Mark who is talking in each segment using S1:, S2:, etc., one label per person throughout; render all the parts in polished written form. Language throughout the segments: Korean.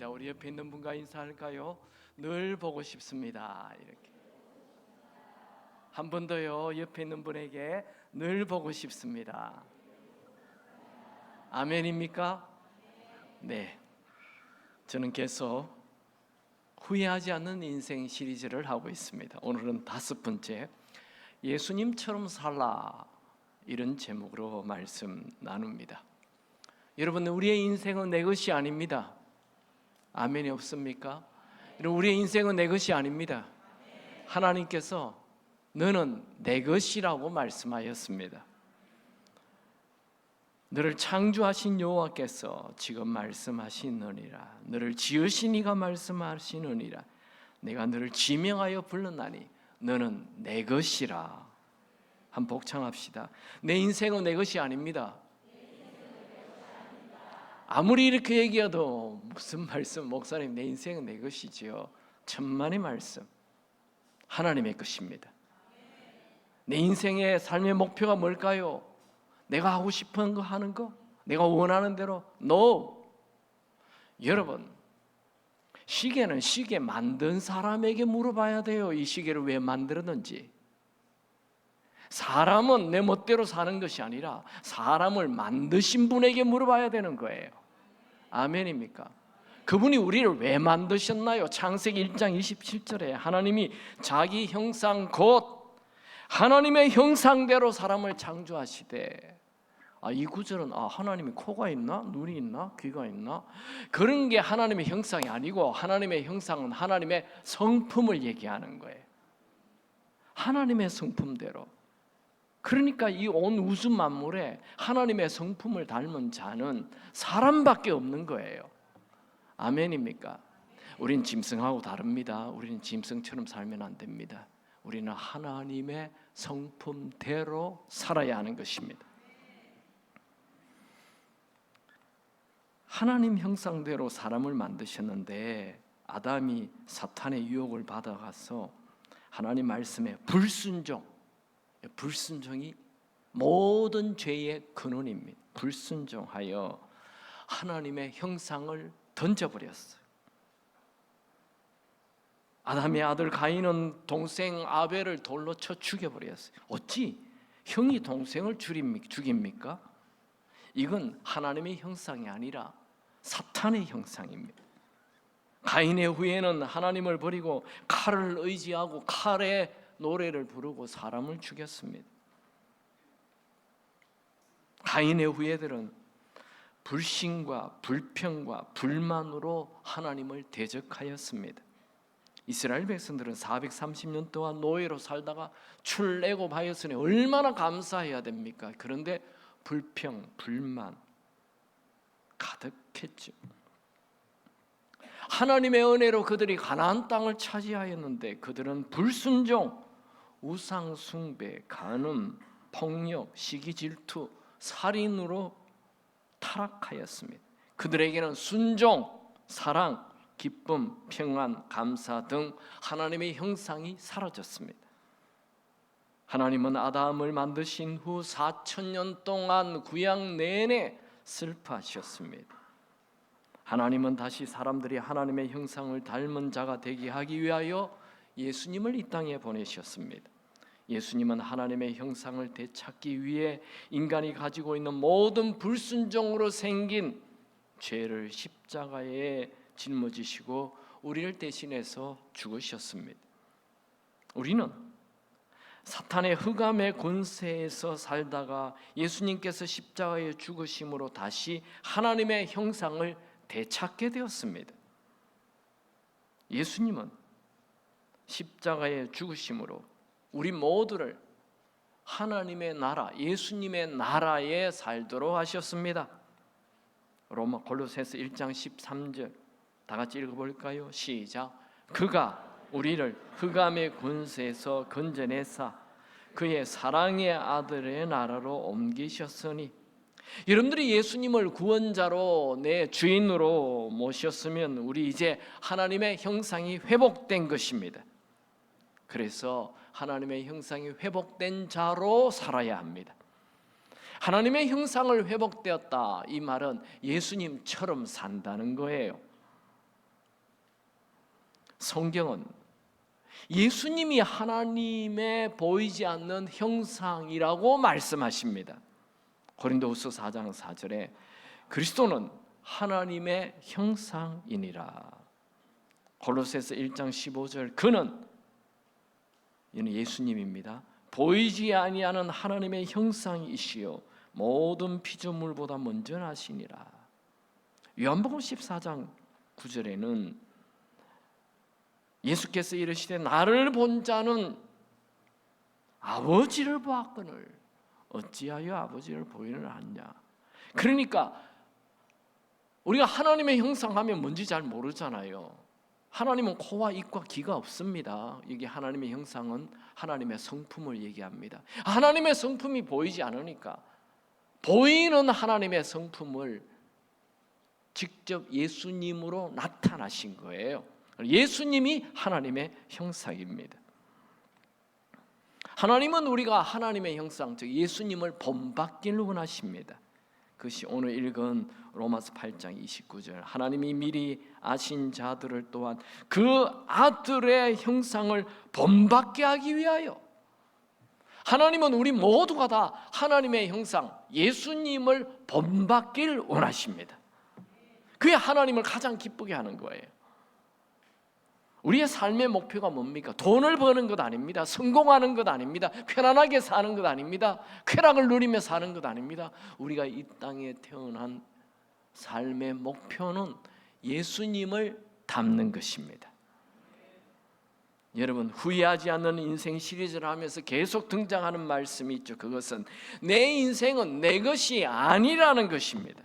S1: 감사합니다. 우리 옆에 있는 분과 인사할까요? 늘 보고 싶습니다. 이렇게 한 번 더요. 옆에 있는 분에게 늘 보고 싶습니다. 아멘입니까? 네. 저는 계속 후회하지 않는 인생 시리즈를 하고 있습니다. 오늘은 5번째, 예수님처럼 살라, 이런 제목으로 말씀 나눕니다. 여러분, 우리의 인생은 내 것이 아닙니다. 아멘이 없습니까? 우리의 인생은 내 것이 아닙니다. 하나님께서 너는 내 것이라고 말씀하였습니다. 너를 창조하신 여호와께서 지금 말씀하시느니라. 너를 지으신 이가 말씀하시느니라. 내가 너를 지명하여 불렀나니 너는 내 것이라. 한번 복창합시다. 내 인생은 내 것이 아닙니다. 아무리 이렇게 얘기해도 무슨 말씀, 목사님, 내 인생은 내 것이지요. 천만의 말씀, 하나님의 것입니다. 내 인생의 삶의 목표가 뭘까요? 내가 하고 싶은 거 하는 거? 내가 원하는 대로? No. 여러분, 시계는 시계 만든 사람에게 물어봐야 돼요. 이 시계를 왜 만들었는지. 사람은 내 멋대로 사는 것이 아니라 사람을 만드신 분에게 물어봐야 되는 거예요. 아멘입니까? 그분이 우리를 왜 만드셨나요? 창세기 1장 27절에 하나님이 자기 형상 곧 하나님의 형상대로 사람을 창조하시되, 이 구절은 하나님이 코가 있나? 눈이 있나? 귀가 있나? 그런 게 하나님의 형상이 아니고, 하나님의 형상은 하나님의 성품을 얘기하는 거예요. 하나님의 성품대로. 그러니까 이 온 우주 만물에 하나님의 성품을 닮은 자는 사람밖에 없는 거예요. 아멘입니까? 우린 짐승하고 다릅니다. 우리는 짐승처럼 살면 안 됩니다. 우리는 하나님의 성품대로 살아야 하는 것입니다. 하나님 형상대로 사람을 만드셨는데 아담이 사탄의 유혹을 받아가서 하나님 말씀에 불순종이 모든 죄의 근원입니다. 불순종하여 하나님의 형상을 던져버렸어요. 아담의 아들 가인은 동생 아벨을 돌로 쳐 죽여버렸어요. 어찌 형이 동생을 죽입니까? 이건 하나님의 형상이 아니라 사탄의 형상입니다. 가인의 후예는 하나님을 버리고 칼을 의지하고 칼의 노래를 부르고 사람을 죽였습니다. 가인의 후예들은 불신과 불평과 불만으로 하나님을 대적하였습니다. 이스라엘 백성들은 430년 동안 노예로 살다가 출애굽하였으니 얼마나 감사해야 됩니까? 그런데 불평, 불만 가득했죠. 하나님의 은혜로 그들이 가나안 땅을 차지하였는데 그들은 불순종, 우상 숭배, 간음, 폭력, 시기 질투, 살인으로 타락하였습니다. 그들에게는 순종, 사랑, 기쁨, 평안, 감사 등 하나님의 형상이 사라졌습니다. 하나님은 아담을 만드신 후 4,000년 동안 구약 내내 슬퍼하셨습니다. 하나님은 다시 사람들이 하나님의 형상을 닮은 자가 되게 하기 위하여 예수님을 이 땅에 보내셨습니다. 예수님은 하나님의 형상을 되찾기 위해 인간이 가지고 있는 모든 불순종으로 생긴 죄를 십자가에 짊어지시고 우리를 대신해서 죽으셨습니다. 우리는 사탄의 흑암의 권세에서 살다가 예수님께서 십자가에 죽으심으로 다시 하나님의 형상을 되찾게 되었습니다. 예수님은 십자가에 죽으심으로 우리 모두를 하나님의 나라, 예수님의 나라에 살도록 하셨습니다. 로마 골로새서 1장 13절 다 같이 읽어볼까요? 시작. 그가 우리를 흑암의 권세에서 건져내사 그의 사랑의 아들의 나라로 옮기셨으니, 여러분들이 예수님을 구원자로 내 주인으로 모셨으면 우리 이제 하나님의 형상이 회복된 것입니다. 그래서 하나님의 형상이 회복된 자로 살아야 합니다. 하나님의 형상을 회복되었다, 이 말은 예수님처럼 산다는 거예요. 성경은 예수님이 하나님의 보이지 않는 형상이라고 말씀하십니다. 고린도후서 4장 4절에 그리스도는 하나님의 형상이니라. 골로새서 1장 15절 그는, 이는 예수님입니다, 보이지 아니하는 하나님의 형상이시요 모든 피조물보다 먼저 나시니라. 요한복음 14장 9절에는 예수께서 이르시되 나를 본 자는 아버지를 보았거늘 어찌하여 아버지를 보이는 않냐. 그러니까 우리가 하나님의 형상하면 뭔지 잘 모르잖아요. 하나님은 코와 입과 귀가 없습니다. 이게 하나님의 형상은 하나님의 성품을 얘기합니다. 하나님의 성품이 보이지 않으니까 보이는 하나님의 성품을 직접 예수님으로 나타나신 거예요. 예수님이 하나님의 형상입니다. 하나님은 우리가 하나님의 형상, 즉 예수님을 본받기를 원하십니다. 그것이 오늘 읽은 로마서 8장 29절 하나님이 미리 아신 자들을 또한 그 아들의 형상을 본받게 하기 위하여, 하나님은 우리 모두가 다 하나님의 형상 예수님을 본받기를 원하십니다. 그게 하나님을 가장 기쁘게 하는 거예요. 우리의 삶의 목표가 뭡니까? 돈을 버는 것 아닙니다. 성공하는 것 아닙니다. 편안하게 사는 것 아닙니다. 쾌락을 누리며 사는 것 아닙니다. 우리가 이 땅에 태어난 삶의 목표는 예수님을 닮는 것입니다. 여러분, 후회하지 않는 인생 시리즈를 하면서 계속 등장하는 말씀이 있죠. 그것은 내 인생은 내 것이 아니라는 것입니다.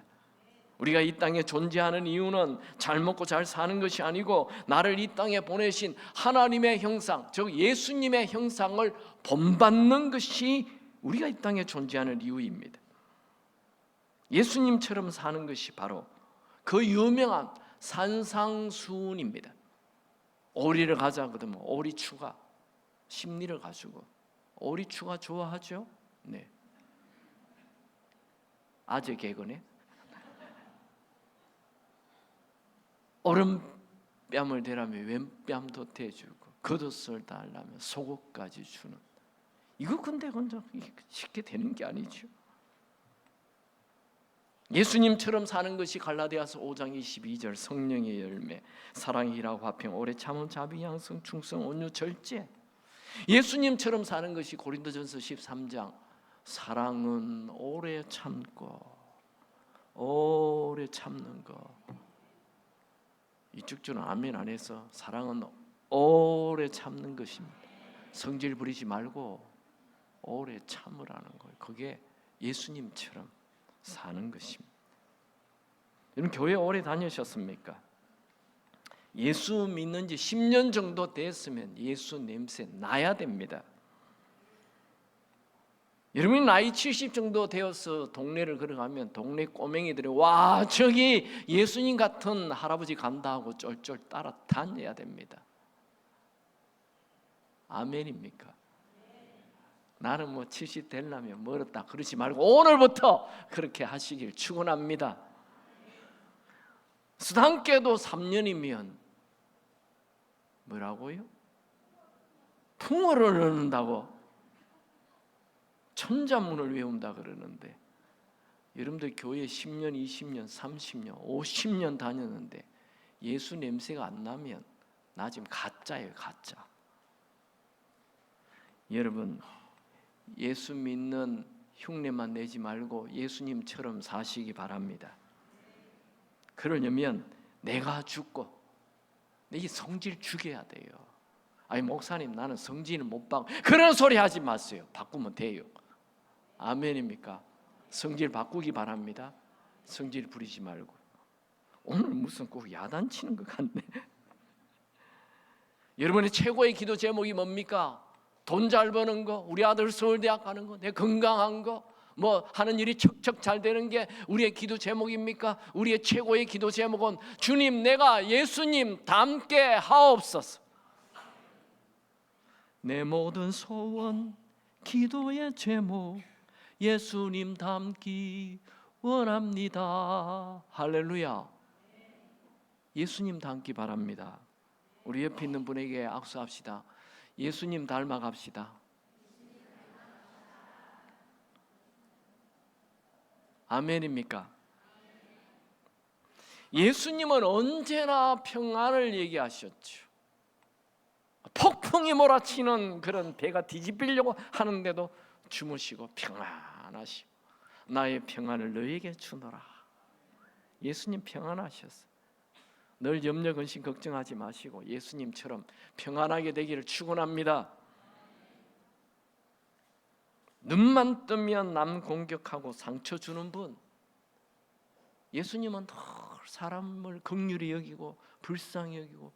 S1: 우리가 이 땅에 존재하는 이유는 잘 먹고 잘 사는 것이 아니고 나를 이 땅에 보내신 하나님의 형상, 즉 예수님의 형상을 본받는 것이 우리가 이 땅에 존재하는 이유입니다. 예수님처럼 사는 것이 바로 그 유명한 산상수훈입니다. 오리를 가자 그러면 오리추가 심리를 가지고, 오리추가 좋아하죠? 네. 아재 개그네. 오른뺨을 대라며 왼뺨도 대주고 겉옷을 달라며 속옷까지 주는, 이거 근데 쉽게 되는 게 아니죠. 예수님처럼 사는 것이 갈라디아서 5장 22절 성령의 열매, 사랑, 희락, 화평, 오래 참음, 자비, 양성, 충성, 온유, 절제. 예수님처럼 사는 것이 고린도전서 13장 사랑은 오래 참고, 오래 참는 거. 이쪽 줄은 아멘 안 해서 사랑은 오래 참는 것입니다. 성질 부리지 말고 오래 참으라는 거예요. 그게 예수님처럼 사는 것입니다. 여러분, 교회 오래 다니셨습니까? 예수 믿는 지 10년 정도 됐으면 예수 냄새 나야 됩니다. 여러분이 나이 70 정도 되어서 동네를 걸어가면 동네 꼬맹이들이 와 저기 예수님 같은 할아버지 간다 하고 쫄쫄 따라다녀야 됩니다. 아멘입니까? 나는 뭐 70 되려면 멀었다 그러지 말고 오늘부터 그렇게 하시길 축원합니다. 수단께도 3년이면 뭐라고요? 풍어를 넣는다고 천자문을 외운다 그러는데, 여러분들 교회 10년, 20년, 30년, 50년 다녔는데 예수 냄새가 안 나면 나 지금 가짜예요, 가짜. 여러분, 예수 믿는 흉내만 내지 말고 예수님처럼 사시기 바랍니다. 그러려면 내가 죽고 이 성질 죽여야 돼요. 아니 목사님 나는 성질을 못 바꿔, 그런 소리 하지 마세요. 바꾸면 돼요. 아멘입니까? 성질 바꾸기 바랍니다. 성질 부리지 말고. 오늘 무슨 꼭 야단치는 것 같네. 여러분의 최고의 기도 제목이 뭡니까? 돈 잘 버는 거, 우리 아들 서울대학 가는 거, 내 건강한 거, 뭐 하는 일이 척척 잘 되는 게 우리의 기도 제목입니까? 우리의 최고의 기도 제목은 주님 내가 예수님 닮게 하옵소서. 내 모든 소원 기도의 제목 예수님 닮기 원합니다. 할렐루야. 예수님 닮기 바랍니다. 우리 옆에 있는 분에게 악수합시다. 예수님 닮아갑시다. 아멘입니까? 예수님은 언제나 평안을 얘기하셨죠. 폭풍이 몰아치는 그런 배가 뒤집히려고 하는데도 주무시고 평안하시고 나의 평안을 너에게 주노라. 예수님 평안하셨어요. 늘 염려 근심 걱정하지 마시고 예수님처럼 평안하게 되기를 축원합니다. 눈만 뜨면 남 공격하고 상처 주는 분, 예수님은 늘 사람을 긍휼히 여기고 불쌍히 여기고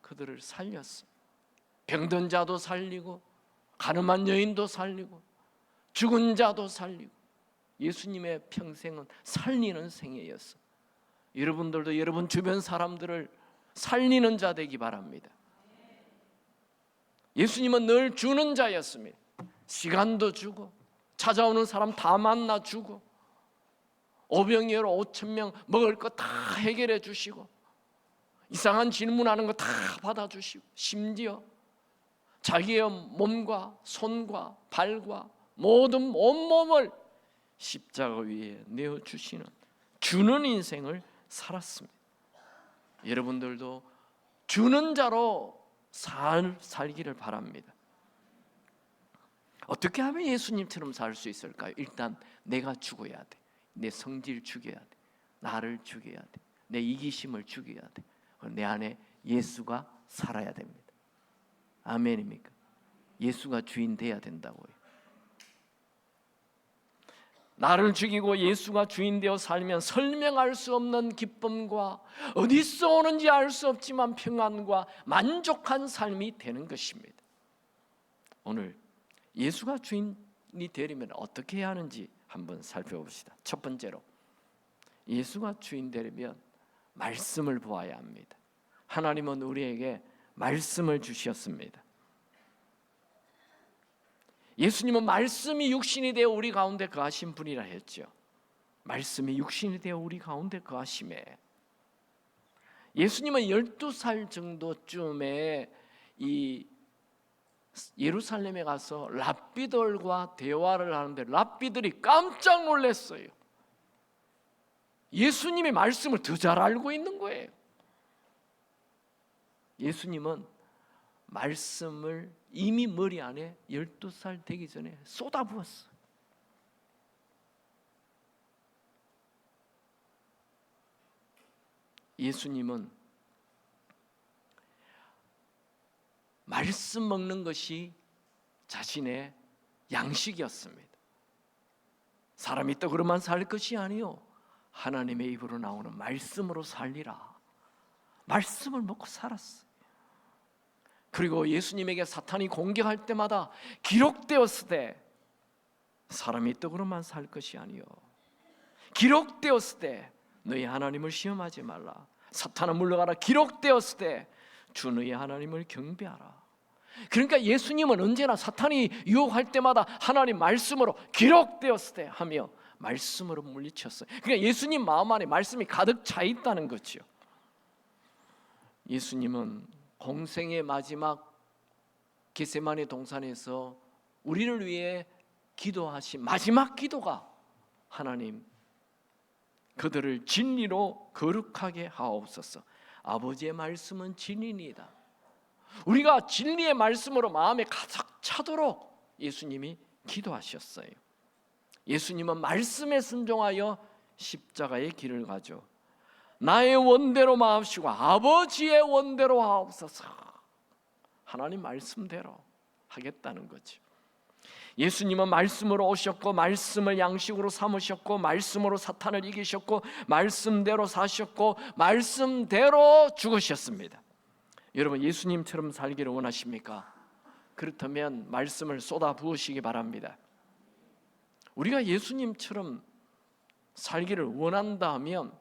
S1: 그들을 살렸습니다. 병든 자도 살리고 가늠한 여인도 살리고 죽은 자도 살리고 예수님의 평생은 살리는 생애였어요. 여러분들도 여러분 주변 사람들을 살리는 자 되기 바랍니다. 예수님은 늘 주는 자였습니다. 시간도 주고 찾아오는 사람 다 만나 주고 오병이어로 5,000명 먹을 거 다 해결해 주시고 이상한 질문하는 거 다 받아주시고 심지어 자기의 몸과 손과 발과 모든 온몸을 십자가 위에 내어주시는 주는 인생을 살았습니다. 여러분들도 주는 자로 살기를 바랍니다. 어떻게 하면 예수님처럼 살 수 있을까요? 일단 내가 죽어야 돼. 내 성질 죽여야 돼. 나를 죽여야 돼. 내 이기심을 죽여야 돼. 내 안에 예수가 살아야 됩니다. 아멘입니까? 예수가 주인 돼야 된다고요. 나를 죽이고 예수가 주인 되어 살면 설명할 수 없는 기쁨과 어디서 오는지 알 수 없지만 평안과 만족한 삶이 되는 것입니다. 오늘 예수가 주인이 되려면 어떻게 해야 하는지 한번 살펴봅시다. 첫 번째로 예수가 주인 되려면 말씀을 보아야 합니다. 하나님은 우리에게 말씀을 주셨습니다. 예수님은 말씀이 육신이 되어 우리 가운데 거하신 분이라 했죠. 말씀이 육신이 되어 우리 가운데 거하심에 예수님은 12살 정도쯤에 이 예루살렘에 가서 랍비들과 대화를 하는데 랍비들이 깜짝 놀랐어요. 예수님이 말씀을 더 잘 알고 있는 거예요. 예수님은 말씀을 이미 머리 안에 12살 되기 전에 쏟아부었어요. 예수님은 말씀 먹는 것이 자신의 양식이었습니다. 사람이 떡으로만 살 것이 아니요 하나님의 입으로 나오는 말씀으로 살리라. 말씀을 먹고 살았어요. 그리고 예수님에게 사탄이 공격할 때마다 기록되었으되 사람이 떡으로만 살 것이 아니요 기록되었으되 너희 하나님을 시험하지 말라. 사탄아 물러가라. 기록되었으되 주 너희 하나님을 경배하라. 그러니까 예수님은 언제나 사탄이 유혹할 때마다 하나님 말씀으로 기록되었으되 하며 말씀으로 물리쳤어요. 그러니까 예수님 마음 안에 말씀이 가득 차 있다는 거죠. 예수님은 공생의 마지막 겟세마네 동산에서 우리를 위해 기도하신 마지막 기도가 하나님 그들을 진리로 거룩하게 하옵소서. 아버지의 말씀은 진리니이다. 우리가 진리의 말씀으로 마음에 가득 차도록 예수님이 기도하셨어요. 예수님은 말씀에 순종하여 십자가의 길을 가죠. 나의 원대로 마옵시고 아버지의 원대로 하옵소서. 하나님 말씀대로 하겠다는 거죠. 예수님은 말씀으로 오셨고 말씀을 양식으로 삼으셨고 말씀으로 사탄을 이기셨고 말씀대로 사셨고 말씀대로 죽으셨습니다. 여러분 예수님처럼 살기를 원하십니까? 그렇다면 말씀을 쏟아 부으시기 바랍니다. 우리가 예수님처럼 살기를 원한다 하면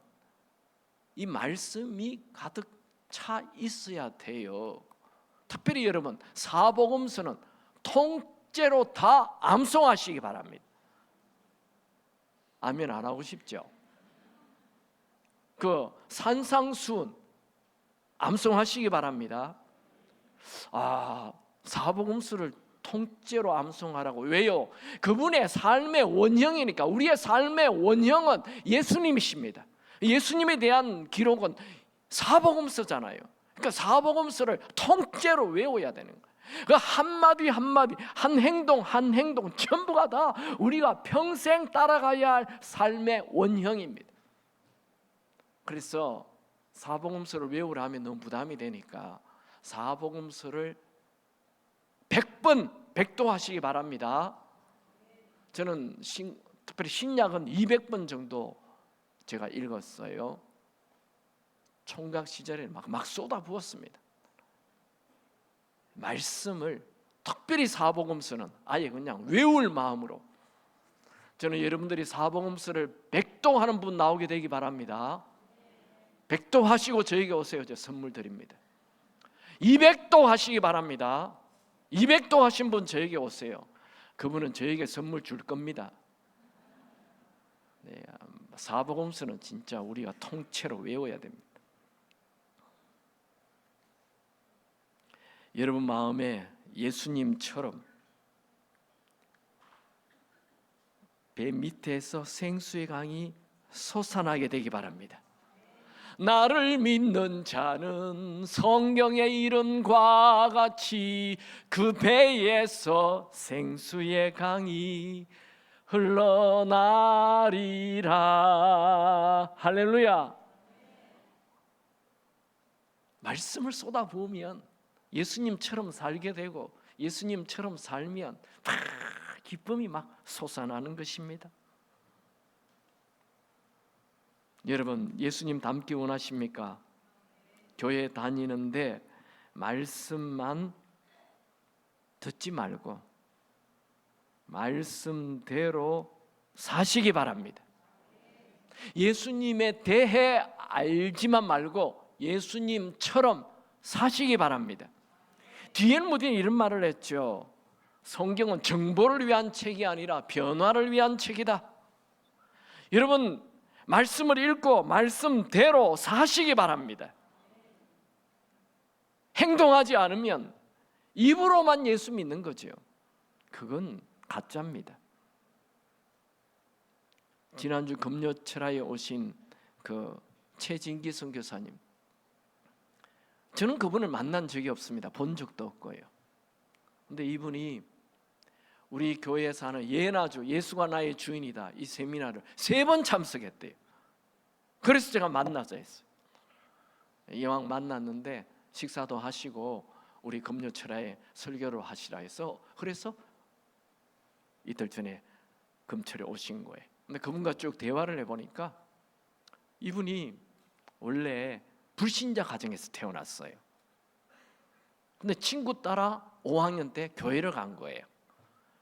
S1: 이 말씀이 가득 차 있어야 돼요. 특별히 여러분 사복음서는 통째로 다 암송하시기 바랍니다. 아멘 안 하고 싶죠? 그 산상수훈 암송하시기 바랍니다. 사복음서를 통째로 암송하라고. 왜요? 그분의 삶의 원형이니까. 우리의 삶의 원형은 예수님이십니다. 예수님에 대한 기록은 사복음서잖아요. 그러니까 사복음서를 통째로 외워야 되는 거예요. 그 한마디 한마디, 한 행동 한 행동 전부가 다 우리가 평생 따라가야 할 삶의 원형입니다. 그래서 사복음서를 외우라 하면 너무 부담이 되니까 사복음서를 100번 백도하시기 바랍니다. 저는 특별히 신약은 200번 정도 제가 읽었어요. 총각 시절에 막 쏟아부었습니다. 말씀을, 특별히 사복음서는 아예 그냥 외울 마음으로. 저는 여러분들이 사복음서를 백도하는 분 나오게 되기 바랍니다. 백도하시고 저에게 오세요. 제가 선물 드립니다. 200도 하시기 바랍니다. 200도 하신 분 저에게 오세요. 그분은 저에게 선물 줄 겁니다. 네, 사복음서는 진짜 우리가 통째로 외워야 됩니다. 여러분 마음에 예수님처럼 배 밑에서 생수의 강이 솟아나게 되기 바랍니다. 나를 믿는 자는 성경의 이름과 같이 그 배에서 생수의 강이 흘러나리라. 할렐루야. 말씀을 쏟아부으면 예수님처럼 살게 되고 예수님처럼 살면 기쁨이 막 솟아나는 것입니다. 여러분, 예수님 닮기 원하십니까? 교회 다니는데 말씀만 듣지 말고 말씀대로 사시기 바랍니다. 예수님에 대해 알지만 말고 예수님처럼 사시기 바랍니다. 뒤에는 무딘 이런 말을 했죠. 성경은 정보를 위한 책이 아니라 변화를 위한 책이다. 여러분, 말씀을 읽고 말씀대로 사시기 바랍니다. 행동하지 않으면 입으로만 예수 믿는 거죠. 그건 가짜입니다. 지난주 금요철야에 오신 그 최진기 선교사님, 저는 그분을 만난 적이 없습니다. 본 적도 없고요. 근데 이분이 우리 교회에서 하는 예나주, 예수가 나의 주인이다, 이 세미나를 3번 참석했대요. 그래서 제가 만나자 했어요. 이왕 만났는데 식사도 하시고 우리 금요철야에 설교를 하시라 해서, 그래서 이틀 전에 금철에 오신 거예요. 근데 그분과 쭉 대화를 해보니까 이분이 원래 불신자 가정에서 태어났어요. 근데 친구 따라 5학년 때 교회를 간 거예요.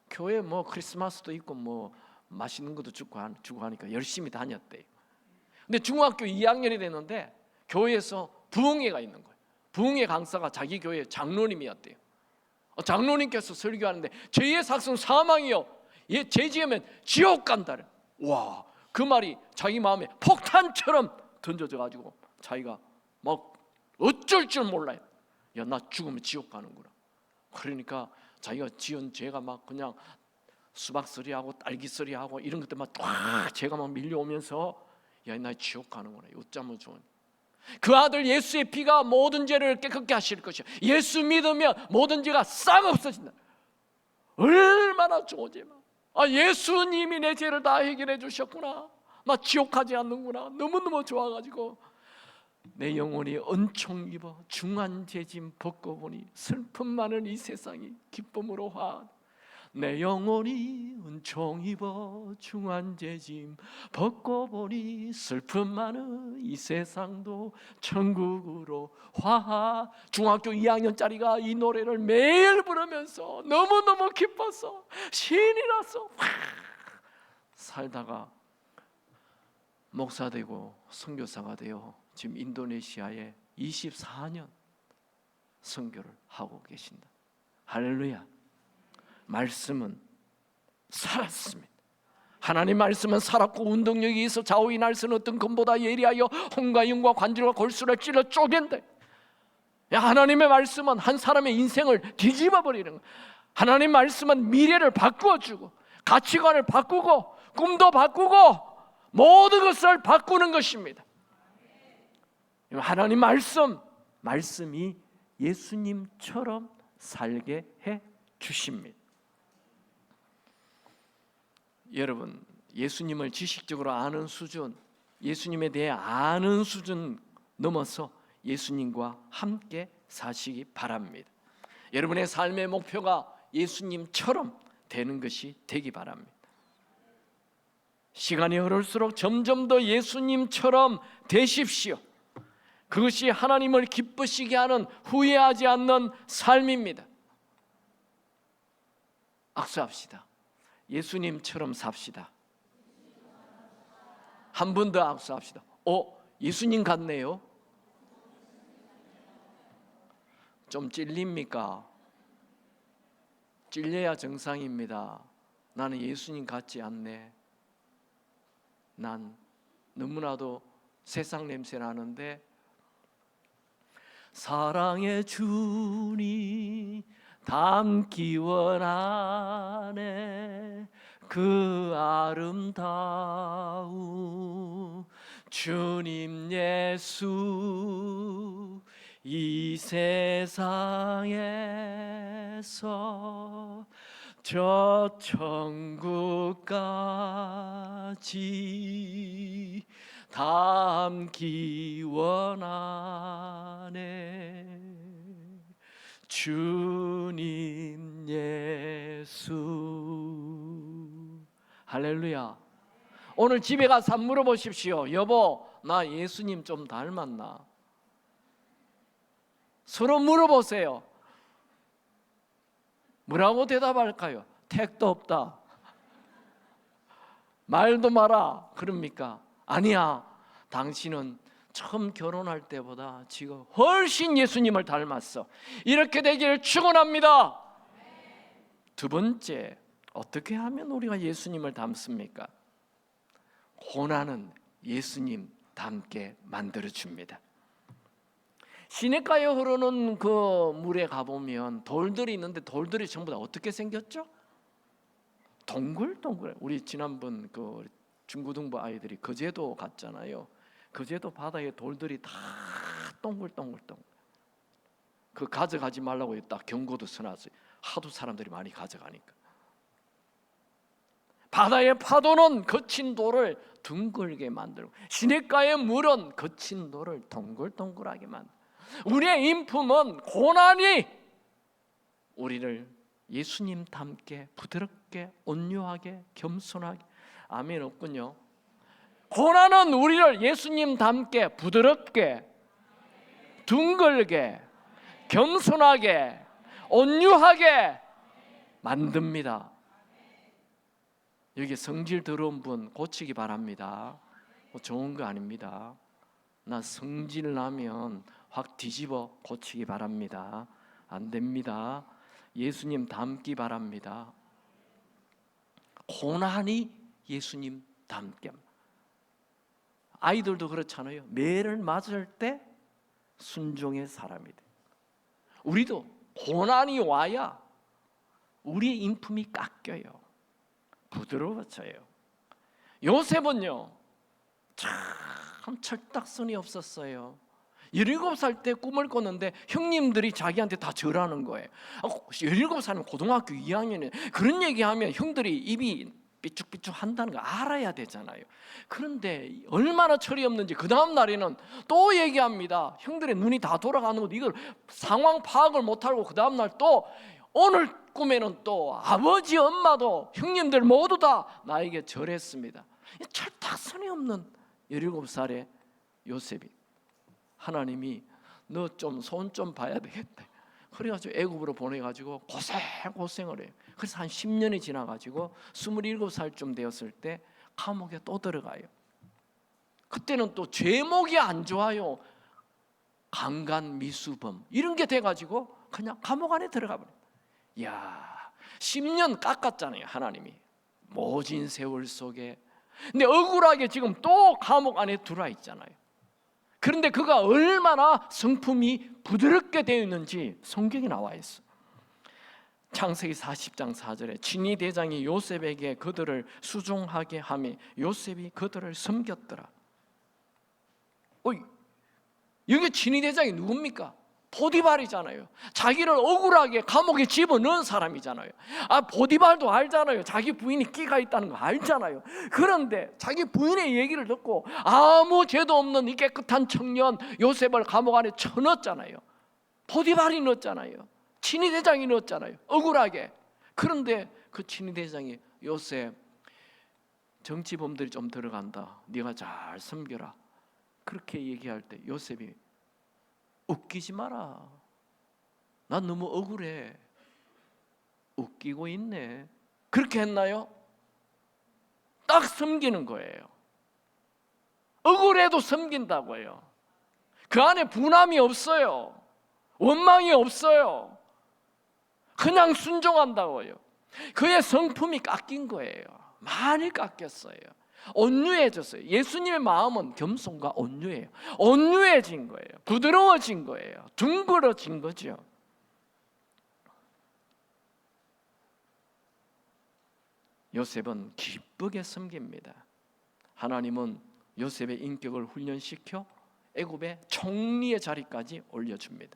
S1: 교회 뭐 크리스마스도 있고 뭐 맛있는 것도 주고 하니까 열심히 다녔대요. 근데 중학교 2학년이 됐는데 교회에서 부흥회가 있는 거예요. 부흥회 강사가 자기 교회 장로님이었대요. 장로님께서 설교하는데 죄의 삭은 사망이요, 얘 죄 지으면 지옥 간다래. 와, 그 말이 자기 마음에 폭탄처럼 던져져 가지고 자기가 막 어쩔 줄 몰라요. 야, 나 죽으면 지옥 가는구나. 그러니까 자기가 지은 죄가 막 그냥 수박서리하고 딸기서리하고 이런 것들만 딱 죄가 막 밀려오면서 야, 나 지옥 가는구나. 어쩌면 좋은. 그 아들 예수의 피가 모든 죄를 깨끗게 하실 것이야. 예수 믿으면 모든 죄가 싹 없어진다. 얼마나 좋으지만, 예수님이 내 죄를 다 해결해 주셨구나. 나 지옥 가지 않는구나. 너무너무 좋아가지고 내 영혼이 은총 입어 중한 죄짐 벗고 보니 슬픔 많은 이 세상이 기쁨으로 화. 내 영혼이 은총 입어 중한 죄짐 벗고 보니 슬픔 많은 이 세상도 천국으로 화. 중학교 2학년짜리가 이 노래를 매일 부르면서 너무너무 기뻐서 신이 나서 살다가 목사 되고 선교사가 되어 지금 인도네시아에 24년 선교를 하고 계신다. 할렐루야. 말씀은 살았습니다. 하나님 말씀은 살았고 운동력이 있어 좌우의 날선 어떤 검보다 예리하여 혼과 영과 관절과 골수를 찔러 쪼갠다. 하나님의 말씀은 한 사람의 인생을 뒤집어 버리는 거예요. 하나님 말씀은 미래를 바꾸어 주고 가치관을 바꾸고 꿈도 바꾸고 모든 것을 바꾸는 것입니다. 하나님 말씀이 예수님처럼 살게 해 주십니다. 여러분, 예수님을 지식적으로 아는 수준, 예수님에 대해 아는 수준 넘어서 예수님과 함께 사시기 바랍니다. 여러분의 삶의 목표가 예수님처럼 되는 것이 되기 바랍니다. 시간이 흐를수록 점점 더 예수님처럼 되십시오. 그것이 하나님을 기쁘시게 하는 후회하지 않는 삶입니다. 악수합시다. 예수님처럼 삽시다. 한 번 더 악수합시다. 예수님 같네요. 좀 찔립니까? 찔려야 정상입니다. 나는 예수님 같지 않네. 난 너무나도 세상 냄새 나는데. 사랑의 주님 닮기 원하네. 그 아름다운 주님 예수 이 세상에서 저 천국까지 닮기 원하네. 주님 예수. 할렐루야. 오늘 집에 가서 한번 물어보십시오. 여보, 나 예수님 좀 닮았나? 서로 물어보세요. 뭐라고 대답할까요? 택도 없다. 말도 마라. 그럽니까? 아니야. 당신은 처음 결혼할 때보다 지금 훨씬 예수님을 닮았어. 이렇게 되기를 축원합니다. 두 번째, 어떻게 하면 우리가 예수님을 닮습니까? 고난은 예수님 닮게 만들어줍니다. 시냇가에 흐르는 그 물에 가보면 돌들이 있는데 돌들이 전부 다 어떻게 생겼죠? 동글동글. 우리 지난번 그 중고등부 아이들이 거제도 갔잖아요. 거제도 바다에 돌들이 다 동글동글동글. 그 가져가지 말라고 딱 경고도 써놨어요. 하도 사람들이 많이 가져가니까. 바다의 파도는 거친 돌을 둥글게 만들고 시냇가의 물은 거친 돌을 동글동글하게 만들고 우리의 인품은 고난이 우리를 예수님 닮게 부드럽게 온유하게 겸손하게. 아멘 없군요. 고난은 우리를 예수님 닮게 부드럽게 둥글게 겸손하게 온유하게 만듭니다. 여기 성질 더러운 분 고치기 바랍니다. 좋은 거 아닙니다. 나 성질 나면 확 뒤집어 고치기 바랍니다. 안 됩니다. 예수님 닮기 바랍니다. 고난이 예수님 닮게. 아이들도 그렇잖아요. 매를 맞을 때 순종의 사람이 돼. 우리도 고난이 와야 우리의 인품이 깎여요. 부드러워져요. 요셉은요 참 철딱선이 없었어요. 17살 때 꿈을 꿨는데 형님들이 자기한테 다 절하는 거예요. 17살이면 고등학교 2학년에 그런 얘기하면 형들이 입이 삐죽삐죽 한다는 거 알아야 되잖아요. 그런데 얼마나 철이 없는지 그 다음 날에는 또 얘기합니다. 형들의 눈이 다 돌아가는 것도 이걸 상황 파악을 못하고 그 다음 날 또 오늘 꿈에는 또 아버지 엄마도 형님들 모두 다 나에게 절했습니다. 철딱선이 없는 17살의 요셉이 하나님이 너 좀 손 좀 봐야 되겠다. 그래가지고 애굽으로 보내가지고 고생을 해요. 그래서 한 10년이 지나가지고 27살쯤 되었을 때 감옥에 또 들어가요. 그때는 또 죄목이 안 좋아요. 강간, 미수범 이런 게 돼가지고 그냥 감옥 안에 들어가 버려요. 이야, 10년 깎았잖아요 하나님이 모진 세월 속에. 근데 억울하게 지금 또 감옥 안에 들어와 있잖아요. 그런데 그가 얼마나 성품이 부드럽게 되어 있는지 성경에 나와 있어. 창세기 40장 4절에 진위 대장이 요셉에게 그들을 수종하게 하며 요셉이 그들을 섬겼더라. 여기 진위 대장이 누굽니까? 보디발이잖아요. 자기를 억울하게 감옥에 집어넣은 사람이잖아요. 보디발도 알잖아요. 자기 부인이 끼가 있다는 거 알잖아요. 그런데 자기 부인의 얘기를 듣고 아무 죄도 없는 이 깨끗한 청년 요셉을 감옥 안에 쳐넣었잖아요. 보디발이 넣었잖아요. 진위대장이 넣었잖아요. 억울하게. 그런데 그 진위대장이 요셉, 정치범들이 좀 들어간다, 네가 잘 섬겨라, 그렇게 얘기할 때 요셉이 웃기지 마라, 난 너무 억울해, 웃기고 있네, 그렇게 했나요? 딱 섬기는 거예요. 억울해도 섬긴다고요. 그 안에 분함이 없어요. 원망이 없어요. 그냥 순종한다고요. 그의 성품이 깎인 거예요. 많이 깎였어요. 온유해졌어요. 예수님의 마음은 겸손과 온유해요. 온유해진 거예요. 부드러워진 거예요. 둥그러진 거죠. 요셉은 기쁘게 섬깁니다. 하나님은 요셉의 인격을 훈련시켜 애굽의 총리의 자리까지 올려줍니다.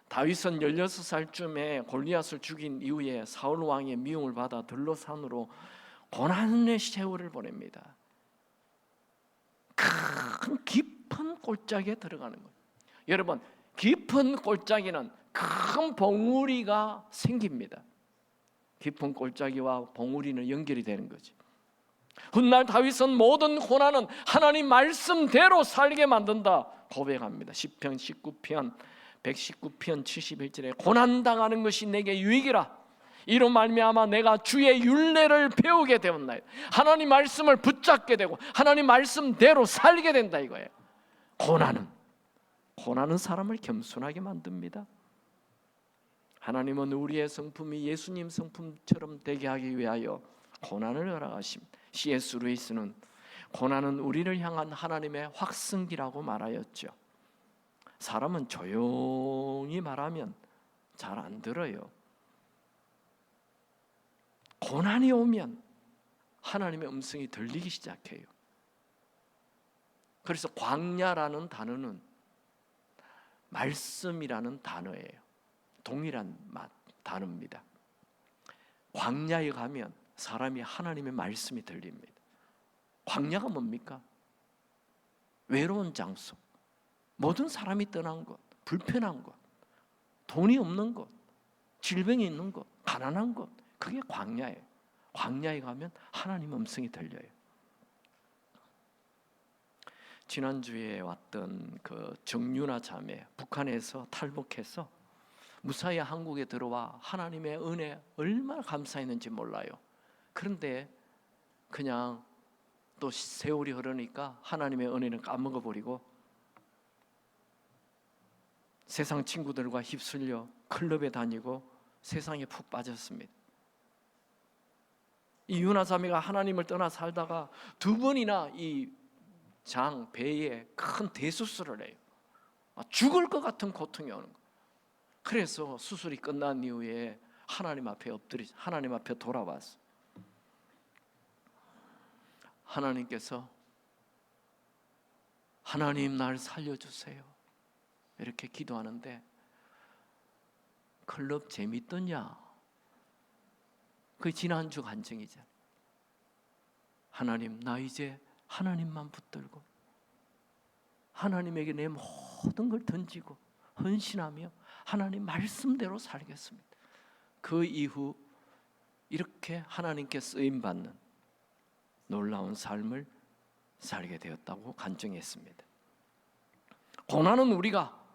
S1: 다윗은 16살쯤에 골리앗을 죽인 이후에 사울 왕의 미움을 받아 들로산으로 고난의 세월을 보냅니다. 큰 깊은 골짜기에 들어가는 거예요. 여러분, 깊은 골짜기는 큰 봉우리가 생깁니다. 깊은 골짜기와 봉우리는 연결이 되는 거지. 훗날 다윗은 모든 고난은 하나님 말씀대로 살게 만든다 고백합니다. 시편 19편 119편 71절에 고난당하는 것이 내게 유익이라, 이로 말미암아 내가 주의 율례를 배우게 되었나이다. 하나님 말씀을 붙잡게 되고 하나님 말씀대로 살게 된다 이거예요. 고난은 사람을 겸손하게 만듭니다. 하나님은 우리의 성품이 예수님 성품처럼 되게 하기 위하여 고난을 허락하십니다. C.S. 루이스는 고난은 우리를 향한 하나님의 확성기라고 말하였죠. 사람은 조용히 말하면 잘 안 들어요. 고난이 오면 하나님의 음성이 들리기 시작해요. 그래서 광야라는 단어는 말씀이라는 단어예요. 동일한 단어입니다. 광야에 가면 사람이 하나님의 말씀이 들립니다. 광야가 뭡니까? 외로운 장소, 모든 사람이 떠난 것, 불편한 것, 돈이 없는 것, 질병이 있는 것, 가난한 것, 그게 광야예요. 광야에 가면 하나님 음성이 들려요. 지난주에 왔던 그 정윤아 자매, 북한에서 탈북해서 무사히 한국에 들어와 하나님의 은혜 얼마나 감사했는지 몰라요. 그런데 그냥 또 세월이 흐르니까 하나님의 은혜는 까먹어버리고 세상 친구들과 휩쓸려 클럽에 다니고 세상에 푹 빠졌습니다. 이 유나 자매가 하나님을 떠나 살다가 2번이나 이 배에 큰 대수술을 해요. 죽을 것 같은 고통이 오는 거예요. 그래서 수술이 끝난 이후에 하나님 앞에 돌아왔어. 하나님께서 하나님 날 살려주세요 이렇게 기도하는데, 클럽 재밌더냐? 그 지난주 간증이잖아. 하나님, 나 이제 하나님만 붙들고 하나님에게 내 모든 걸 던지고 헌신하며 하나님 말씀대로 살겠습니다. 그 이후 이렇게 하나님께 쓰임받는 놀라운 삶을 살게 되었다고 간증했습니다. 고난은 우리가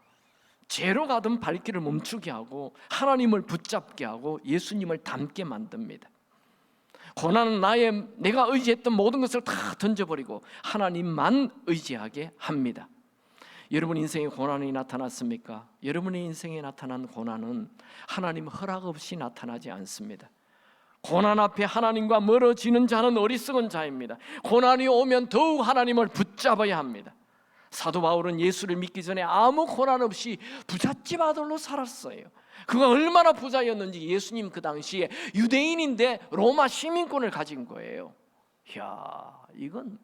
S1: 죄로 가던 발길을 멈추게 하고 하나님을 붙잡게 하고 예수님을 닮게 만듭니다. 고난은 내가 의지했던 모든 것을 다 던져버리고 하나님만 의지하게 합니다. 여러분 인생에 고난이 나타났습니까? 여러분의 인생에 나타난 고난은 하나님 허락 없이 나타나지 않습니다. 고난 앞에 하나님과 멀어지는 자는 어리석은 자입니다. 고난이 오면 더욱 하나님을 붙잡아야 합니다. 사도 바울은 예수를 믿기 전에 아무 고난 없이 부잣집 아들로 살았어요. 그가 얼마나 부자였는지 예수님 그 당시에 유대인인데 로마 시민권을 가진 거예요. 이야, 이건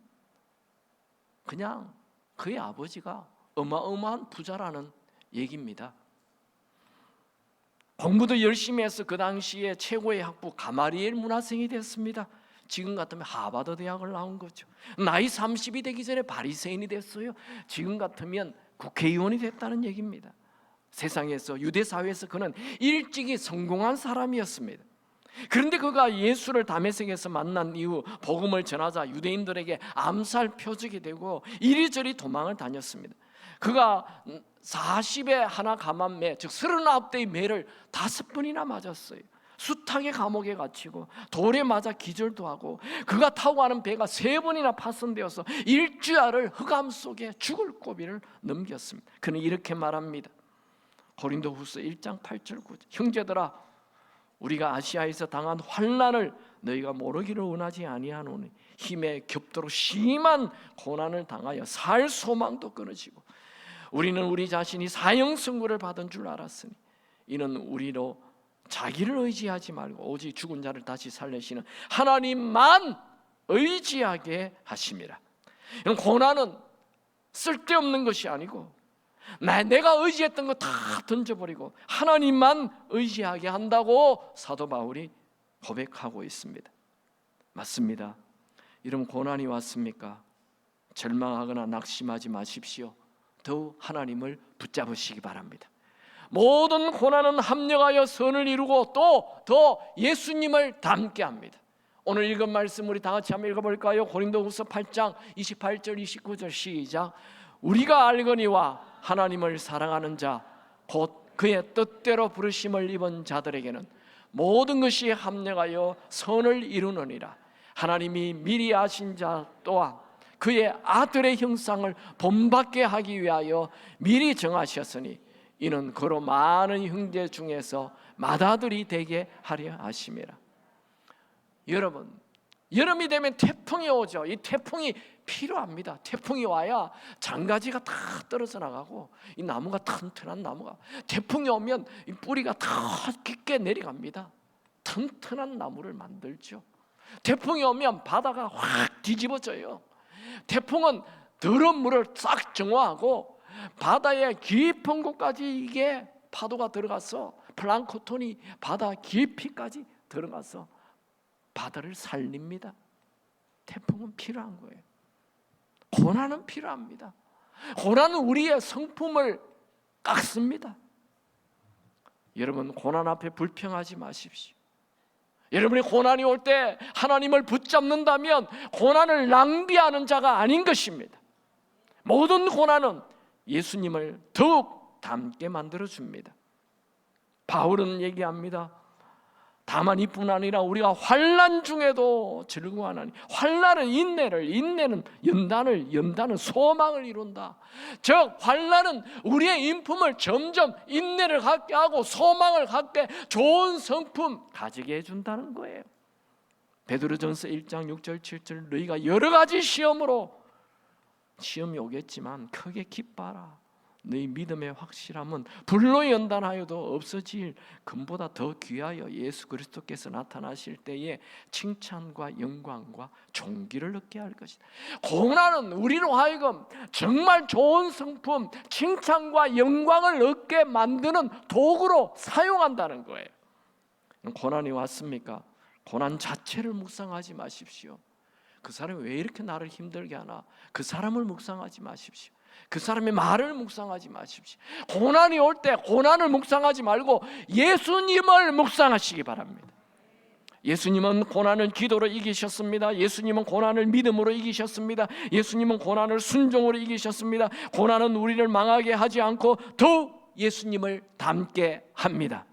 S1: 그냥 그의 아버지가 어마어마한 부자라는 얘기입니다. 공부도 열심히 해서 그 당시에 최고의 학부 가마리엘 문화생이 됐습니다. 지금 같으면 하버드 대학을 나온 거죠. 나이 30이 되기 전에 바리새인이 됐어요. 지금 같으면 국회의원이 됐다는 얘기입니다. 세상에서 유대 사회에서 그는 일찍이 성공한 사람이었습니다. 그런데 그가 예수를 다메섹에서 만난 이후 복음을 전하자 유대인들에게 암살 표적이 되고 이리저리 도망을 다녔습니다. 그가 40에 하나 감한 매, 즉 39대의 매를 5번이나 맞았어요. 숱하게 감옥에 갇히고 돌에 맞아 기절도 하고 그가 타고 가는 배가 3번이나 파손되어서 일주일을 흑암 속에 죽을 고비를 넘겼습니다. 그는 이렇게 말합니다. 고린도후서 1장 8절 9절 형제들아, 우리가 아시아에서 당한 환난을 너희가 모르기를 원하지 아니하노니 힘에 겹도록 심한 고난을 당하여 살 소망도 끊어지고 우리는 우리 자신이 사형 선고를 받은 줄 알았으니 이는 우리로 자기를 의지하지 말고 오직 죽은 자를 다시 살리시는 하나님만 의지하게 하심이라. 이런 고난은 쓸데없는 것이 아니고 내가 의지했던 거 다 던져버리고 하나님만 의지하게 한다고 사도 바울이 고백하고 있습니다. 맞습니다. 이런 고난이 왔습니까? 절망하거나 낙심하지 마십시오. 더욱 하나님을 붙잡으시기 바랍니다. 모든 고난은 합력하여 선을 이루고 또 더 예수님을 닮게 합니다. 오늘 읽은 말씀 우리 다 같이 한번 읽어볼까요? 고린도후서 8장 28절 29절 시작. 우리가 알거니와 하나님을 사랑하는 자 곧 그의 뜻대로 부르심을 입은 자들에게는 모든 것이 합력하여 선을 이루느니라. 하나님이 미리 아신 자 또한 그의 아들의 형상을 본받게 하기 위하여 미리 정하셨으니 이는 그로 많은 형제 중에서 맏아들이 되게 하려 하심이라. 여러분, 여름이 되면 태풍이 오죠. 이 태풍이 필요합니다. 태풍이 와야 장가지가 다 떨어져 나가고 이 나무가 튼튼한 나무가 태풍이 오면 이 뿌리가 다 깊게 내려갑니다. 튼튼한 나무를 만들죠. 태풍이 오면 바다가 확 뒤집어져요. 태풍은 더러운 물을 싹 정화하고 바다의 깊은 곳까지 이게 파도가 들어가서 플랑크톤이 바다 깊이까지 들어가서 바다를 살립니다. 태풍은 필요한 거예요. 고난은 필요합니다. 고난은 우리의 성품을 깎습니다. 여러분, 고난 앞에 불평하지 마십시오. 여러분이 고난이 올 때 하나님을 붙잡는다면 고난을 낭비하는 자가 아닌 것입니다. 모든 고난은 예수님을 더욱 닮게 만들어줍니다. 바울은 얘기합니다. 다만 이뿐 아니라 우리가 환난 중에도 즐거워하나니 환난은 인내를, 인내는 연단을, 연단은 소망을 이룬다. 즉 환난은 우리의 인품을 점점 인내를 갖게 하고 소망을 갖게 좋은 성품 가지게 해준다는 거예요. 베드로전서 1장 6절 7절 너희가 여러 가지 시험이 오겠지만 크게 기뻐하라. 너희 믿음의 확실함은 불로 연단하여도 없어질 금보다 더 귀하여 예수 그리스도께서 나타나실 때에 칭찬과 영광과 존귀를 얻게 할 것이다. 고난은 우리로 하여금 정말 좋은 성품, 칭찬과 영광을 얻게 만드는 도구로 사용한다는 거예요. 고난이 왔습니까? 고난 자체를 묵상하지 마십시오. 그 사람이 왜 이렇게 나를 힘들게 하나? 그 사람을 묵상하지 마십시오. 그 사람의 말을 묵상하지 마십시오. 고난이 올 때 고난을 묵상하지 말고 예수님을 묵상하시기 바랍니다. 예수님은 고난을 기도로 이기셨습니다. 예수님은 고난을 믿음으로 이기셨습니다. 예수님은 고난을 순종으로 이기셨습니다. 고난은 우리를 망하게 하지 않고 더욱 예수님을 닮게 합니다.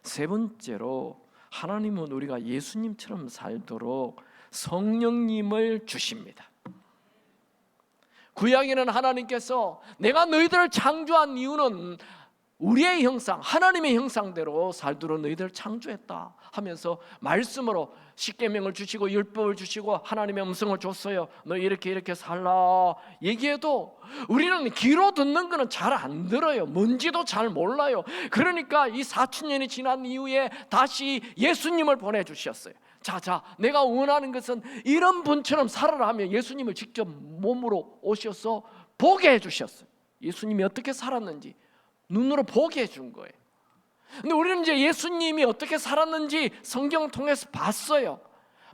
S1: 세 번째로 하나님은 우리가 예수님처럼 살도록 성령님을 주십니다. 구약에는 하나님께서 내가 너희들을 창조한 이유는 우리의 형상, 하나님의 형상대로 살도록 너희들 창조했다 하면서 말씀으로 십계명을 주시고 율법을 주시고 하나님의 음성을 줬어요. 너 이렇게 살라 얘기해도 우리는 귀로 듣는 거는 잘 안 들어요. 뭔지도 잘 몰라요. 그러니까 이 4000년이 지난 이후에 다시 예수님을 보내주셨어요. 자, 내가 원하는 것은 이런 분처럼 살아라 하며 예수님을 직접 몸으로 오셔서 보게 해주셨어요. 예수님이 어떻게 살았는지 눈으로 보게 해준 거예요. 근데 우리는 이제 예수님이 어떻게 살았는지 성경을 통해서 봤어요.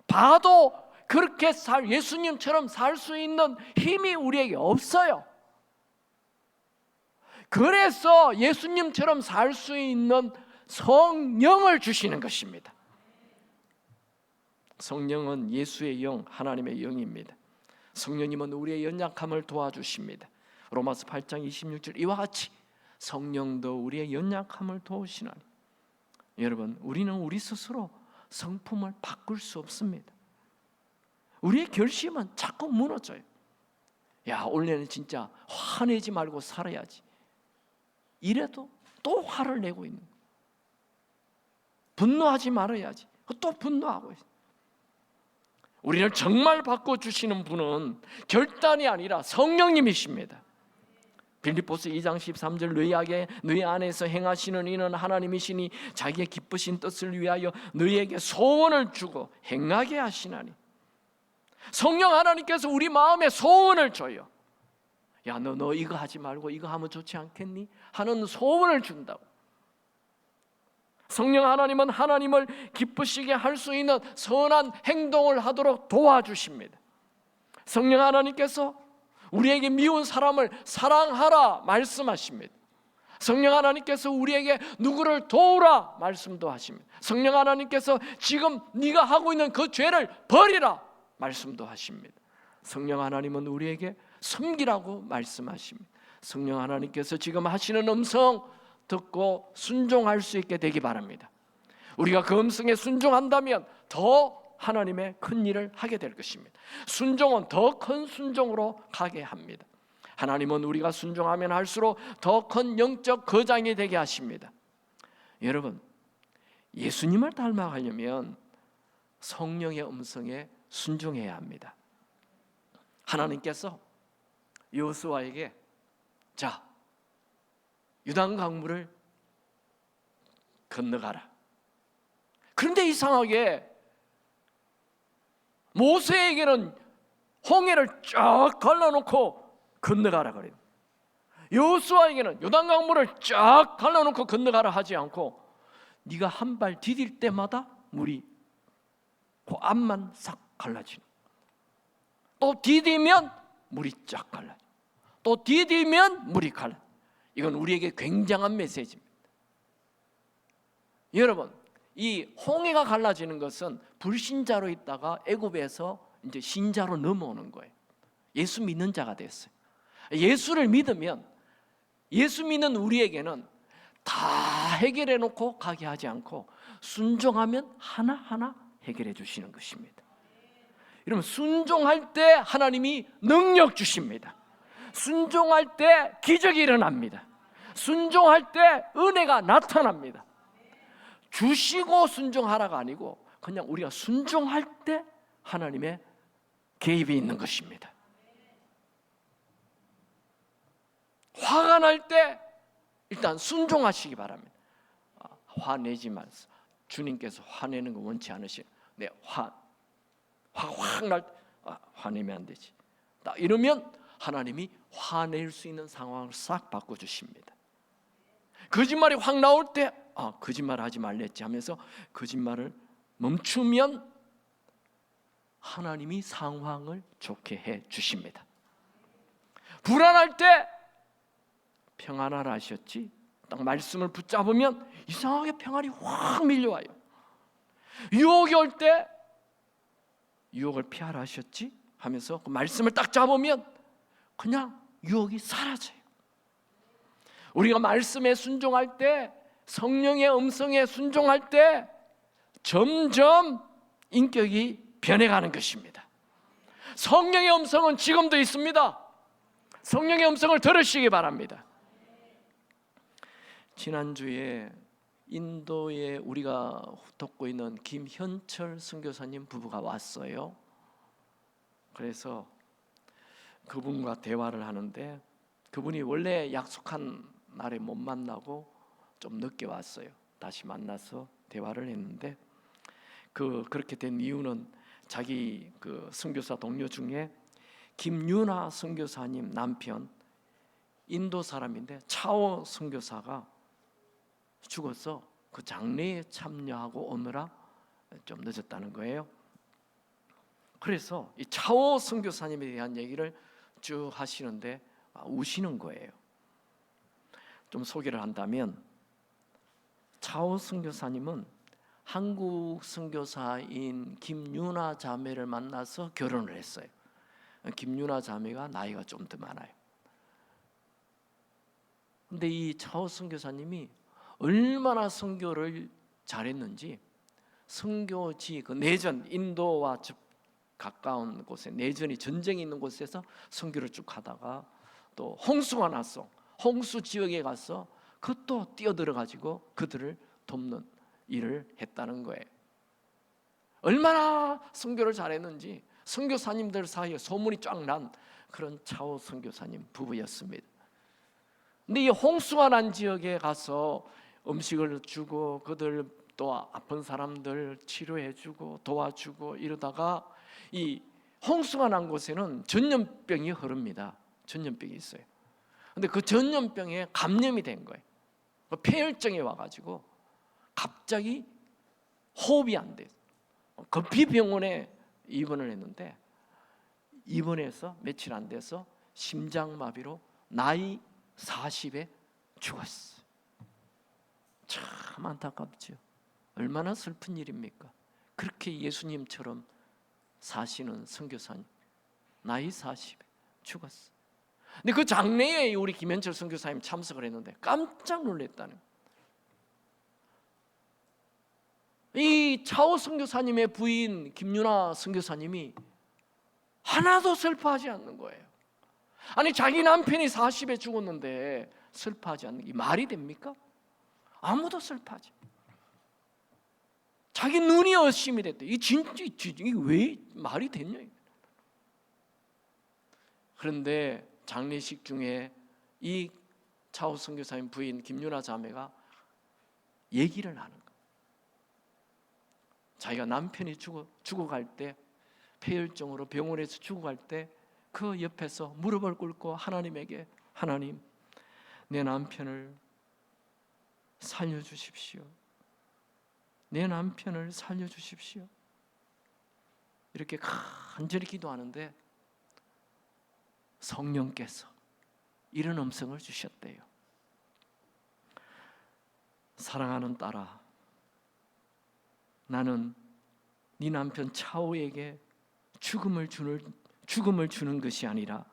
S1: 봐도 그렇게 예수님처럼 살 수 있는 힘이 우리에게 없어요. 그래서 예수님처럼 살 수 있는 성령을 주시는 것입니다. 성령은 예수의 영, 하나님의 영입니다. 성령님은 우리의 연약함을 도와주십니다. 로마서 8장 26절 이와 같이 성령도 우리의 연약함을 도우시나니. 여러분, 우리는 우리 스스로 성품을 바꿀 수 없습니다. 우리의 결심은 자꾸 무너져요. 야, 올해는 진짜 화내지 말고 살아야지. 이래도 또 화를 내고 있는 거예요. 분노하지 말아야지. 또 분노하고 있어요. 우리를 정말 바꿔주시는 분은 결단이 아니라 성령님이십니다. 빌립보서 2장 13절 너희 안에서 행하시는 이는 하나님이시니 자기의 기쁘신 뜻을 위하여 너희에게 소원을 주고 행하게 하시나니. 성령 하나님께서 우리 마음에 소원을 줘요. 야, 너 이거 하지 말고 이거 하면 좋지 않겠니? 하는 소원을 준다고. 성령 하나님은 하나님을 기쁘시게 할 수 있는 선한 행동을 하도록 도와주십니다. 성령 하나님께서 우리에게 미운 사람을 사랑하라 말씀하십니다. 성령 하나님께서 우리에게 누구를 도우라 말씀도 하십니다. 성령 하나님께서 지금 네가 하고 있는 그 죄를 버리라 말씀도 하십니다. 성령 하나님은 우리에게 섬기라고 말씀하십니다. 성령 하나님께서 지금 하시는 음성 듣고 순종할 수 있게 되기 바랍니다. 우리가 그 음성에 순종한다면 더 하나님의 큰 일을 하게 될 것입니다. 순종은 더 큰 순종으로 가게 합니다. 하나님은 우리가 순종하면 할수록 더 큰 영적 거장이 되게 하십니다. 여러분, 예수님을 닮아가려면 성령의 음성에 순종해야 합니다. 하나님께서 여호수아에게 자, 요단강물을 건너가라. 그런데 이상하게 모세에게는 홍해를 쫙 갈라놓고 건너가라 그래요. 여호수아에게는 요단강물을 쫙 갈라놓고 건너가라 하지 않고 네가 한 발 디딜 때마다 물이 그 앞만 싹 갈라지는, 또 디디면 물이 쫙 갈라져, 또 디디면 물이 갈라. 이건 우리에게 굉장한 메시지입니다. 여러분, 이 홍해가 갈라지는 것은 불신자로 있다가 애굽에서 이제 신자로 넘어오는 거예요. 예수 믿는 자가 됐어요. 예수를 믿으면, 예수 믿는 우리에게는 다 해결해 놓고 가게 하지 않고 순종하면 하나하나 해결해 주시는 것입니다. 여러분, 순종할 때 하나님이 능력 주십니다. 순종할 때 기적이 일어납니다. 순종할 때 은혜가 나타납니다. 주시고 순종하라가 아니고 그냥 우리가 순종할 때 하나님의 개입이 있는 것입니다. 화가 날 때 일단 순종하시기 바랍니다. 화내지 마세요. 주님께서 화내는 거 원치 않으시고, 네, 화가 확 날 때 화내면 안 되지. 딱 이러면 하나님이 화낼 수 있는 상황을 싹 바꿔주십니다. 거짓말이 확 나올 때 거짓말 하지 말랬지 하면서 거짓말을 멈추면 하나님이 상황을 좋게 해 주십니다. 불안할 때 평안하라 하셨지? 딱 말씀을 붙잡으면 이상하게 평안이 확 밀려와요. 유혹이 올 때 유혹을 피하라 하셨지? 하면서 그 말씀을 딱 잡으면 그냥 유혹이 사라져요. 우리가 말씀에 순종할 때, 성령의 음성에 순종할 때 점점 인격이 변해가는 것입니다. 성령의 음성은 지금도 있습니다. 성령의 음성을 들으시기 바랍니다. 지난주에 인도에 우리가 돕고 있는 김현철 선교사님 부부가 왔어요. 그래서 그분과 대화를 하는데 그분이 원래 약속한 날에 못 만나고 좀 늦게 왔어요. 다시 만나서 대화를 했는데 그렇게 된 이유는 자기 그 선교사 동료 중에 김윤아 선교사님 남편, 인도 사람인데 차오 선교사가 죽어서 그 장례에 참여하고 오느라 좀 늦었다는 거예요. 그래서 이 차오 선교사님에 대한 얘기를 쭉 하시는데 우시는 거예요. 좀 소개를 한다면 차오 선교사님은 한국 선교사인 김윤아 자매를 만나서 결혼을 했어요. 김윤아 자매가 나이가 좀 더 많아요. 근데 이 차오 선교사님이 얼마나 선교를 잘했는지 선교지 그 내전, 인도와 가까운 곳에 내전이 전쟁이 있는 곳에서 선교를 쭉 하다가 또 홍수가 났어. 홍수 지역에 가서 그것도 뛰어들어 가지고 그들을 돕는 일을 했다는 거예요. 얼마나 선교를 잘했는지 선교사님들 사이에 소문이 쫙 난 그런 차오 선교사님 부부였습니다. 근데 이 홍수가 난 지역에 가서 음식을 주고 그들 또 아픈 사람들 치료해주고 도와주고 이러다가 이 홍수가 난 곳에는 전염병이 흐릅니다. 전염병이 있어요. 근데 그 전염병에 감염이 된 거예요. 폐혈증이 와가지고 갑자기 호흡이 안 돼. 급히 병원에 입원을 했는데 입원해서 며칠 안 돼서 심장마비로 나이 40에 죽었어요. 참 안타깝죠. 얼마나 슬픈 일입니까? 그렇게 예수님처럼 사시는 선교사님 나이 40에 죽었어요. 근데 그 장례에 우리 김현철 선교사님 참석을 했는데 깜짝 놀랐다는 거예요. 이 차오 선교사님의 부인 김윤아 선교사님이 하나도 슬퍼하지 않는 거예요. 아니 자기 남편이 40에 죽었는데 슬퍼하지 않는 게 말이 됩니까? 아무도 슬퍼하지. 자기 눈이 의심이 됐대. 이게 왜 말이 됐냐? 그런데 장례식 중에 이 차오 선교사님 부인 김윤아 자매가 얘기를 하는 거예요. 자기가 남편이 죽어갈 때 폐혈증으로 병원에서 죽어갈 때 그 옆에서 무릎을 꿇고 하나님에게 하나님 내 남편을 살려주십시오. 내 남편을 살려주십시오. 이렇게 간절히 기도하는데 성령께서 이런 음성을 주셨대요. 사랑하는 딸아, 나는 네 남편 차오에게 죽음을 주는 것이 아니라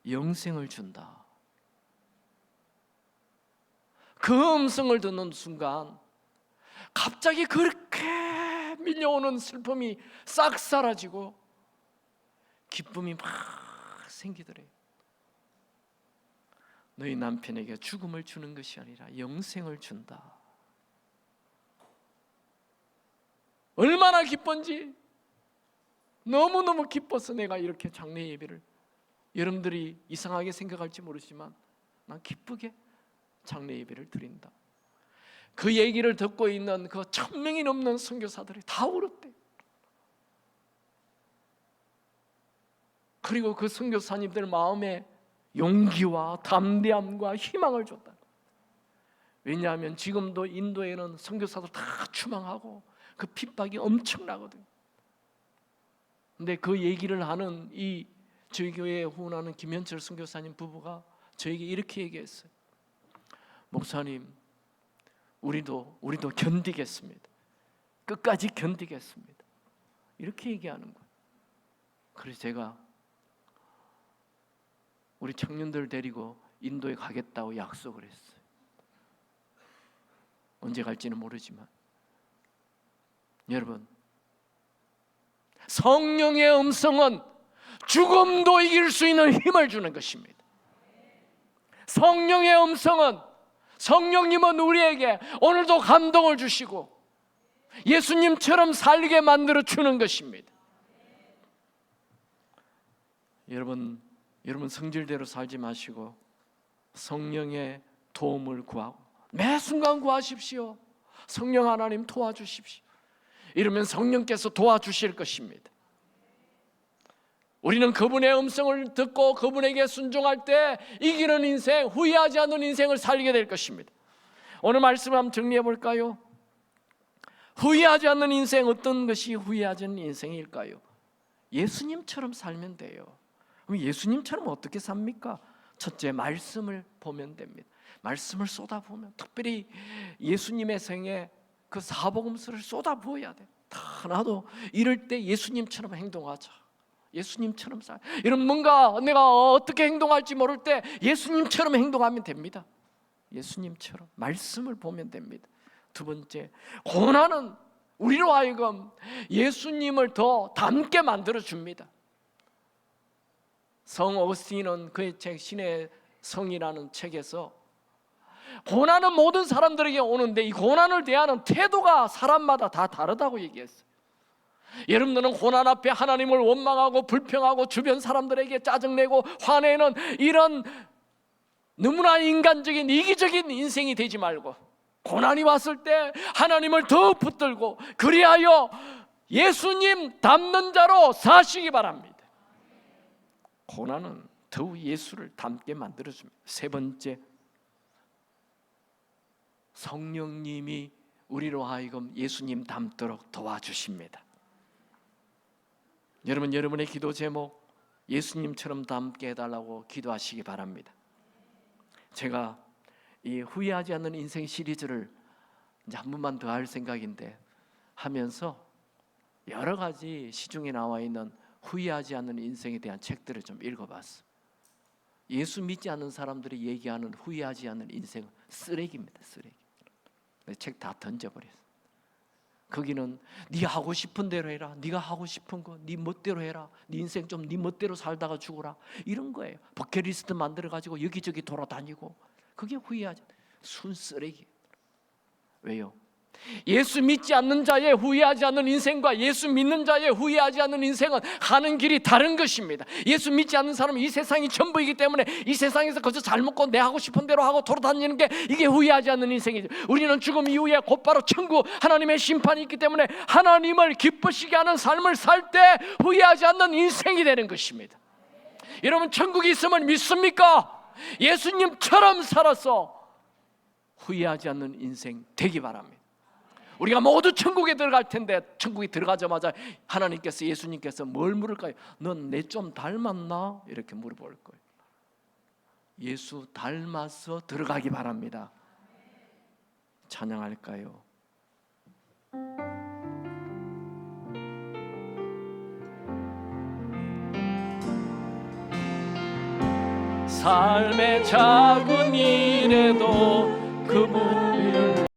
S1: 영생을 준다. 그 음성을 듣는 순간 갑자기 그렇게 밀려오는 슬픔이 싹 사라지고 기쁨이 막 생기더래요. 너희 남편에게 죽음을 주는 것이 아니라 영생을 준다. 얼마나 기쁜지 너무너무 기뻐서 내가 이렇게 장례 예배를 여러분들이 이상하게 생각할지 모르지만 난 기쁘게 장례 예배를 드린다. 그 얘기를 듣고 있는 그 1000명이 넘는 선교사들이 다 울었대. 그리고 그 선교사님들 마음에 용기와 담대함과 희망을 줬다. 왜냐하면 지금도 인도에는 선교사들 다 추방하고 그 핍박이 엄청나거든요. 근데 그 얘기를 하는 이 저희 교회에 후원하는 김현철 선교사님 부부가 저에게 이렇게 얘기했어요. 목사님, 우리도 견디겠습니다. 끝까지 견디겠습니다. 이렇게 얘기하는 거예요. 그래서 제가 우리 청년들 데리고 인도에 가겠다고 약속을 했어요. 언제 갈지는 모르지만 여러분, 성령의 음성은 죽음도 이길 수 있는 힘을 주는 것입니다. 성령의 음성은 성령님은 우리에게 오늘도 감동을 주시고 예수님처럼 살게 만들어 주는 것입니다. 여러분 성질대로 살지 마시고 성령의 도움을 구하고 매 순간 구하십시오. 성령 하나님 도와주십시오. 이러면 성령께서 도와주실 것입니다. 우리는 그분의 음성을 듣고 그분에게 순종할 때 이기는 인생, 후회하지 않는 인생을 살게 될 것입니다. 오늘 말씀 한번 정리해 볼까요? 후회하지 않는 인생, 어떤 것이 후회하지 않는 인생일까요? 예수님처럼 살면 돼요. 그럼 예수님처럼 어떻게 삽니까? 첫째, 말씀을 보면 됩니다. 말씀을 쏟아보면, 특별히 예수님의 생애 그 사복음서를 쏟아부어야 돼. 다 나도 이럴 때 예수님처럼 행동하자. 예수님처럼 살. 이런 뭔가 내가 어떻게 행동할지 모를 때 예수님처럼 행동하면 됩니다. 예수님처럼 말씀을 보면 됩니다. 두 번째, 고난은 우리로 하여금 예수님을 더 닮게 만들어 줍니다. 성 어거스틴은 그의 책 신의 성이라는 책에서 고난은 모든 사람들에게 오는데 이 고난을 대하는 태도가 사람마다 다 다르다고 얘기했어요. 여러분들은 고난 앞에 하나님을 원망하고 불평하고 주변 사람들에게 짜증내고 화내는 이런 너무나 인간적인 이기적인 인생이 되지 말고 고난이 왔을 때 하나님을 더 붙들고 그리하여 예수님 닮는 자로 사시기 바랍니다. 고난은 더욱 예수를 닮게 만들어줍니다. 세 번째, 성령님이 우리로 하여금 예수님 닮도록 도와주십니다. 여러분, 여러분의 기도 제목 예수님처럼 닮게 해달라고 기도하시기 바랍니다. 제가 이 후회하지 않는 인생 시리즈를 이제 한 번만 더 할 생각인데 하면서 여러 가지 시중에 나와 있는 후회하지 않는 인생에 대한 책들을 좀 읽어봤어요. 예수 믿지 않는 사람들이 얘기하는 후회하지 않는 인생은 쓰레기입니다. 쓰레기. 책 다 던져버렸어요. 거기는 네가 하고 싶은 대로 해라. 네가 하고 싶은 거 네 멋대로 해라. 네 인생 좀 네 멋대로 살다가 죽어라. 이런 거예요. 버킷리스트 만들어가지고 여기저기 돌아다니고 그게 후회하지. 순 쓰레기. 왜요? 예수 믿지 않는 자의 후회하지 않는 인생과 예수 믿는 자의 후회하지 않는 인생은 가는 길이 다른 것입니다. 예수 믿지 않는 사람은 이 세상이 전부이기 때문에 이 세상에서 그저 잘 먹고 내 하고 싶은 대로 하고 돌아다니는 게 이게 후회하지 않는 인생이죠. 우리는 죽음 이후에 곧바로 천국 하나님의 심판이 있기 때문에 하나님을 기쁘시게 하는 삶을 살 때 후회하지 않는 인생이 되는 것입니다. 여러분, 천국이 있음을 믿습니까? 예수님처럼 살아서 후회하지 않는 인생 되기 바랍니다. 우리가 모두 천국에 들어갈 텐데 천국에 들어가자마자 하나님께서 예수님께서 뭘 물을까요? 넌 내 좀 닮았나? 이렇게 물어볼 거예요. 예수 닮아서 들어가기 바랍니다. 찬양할까요? 삶의 작은 일에도 그분을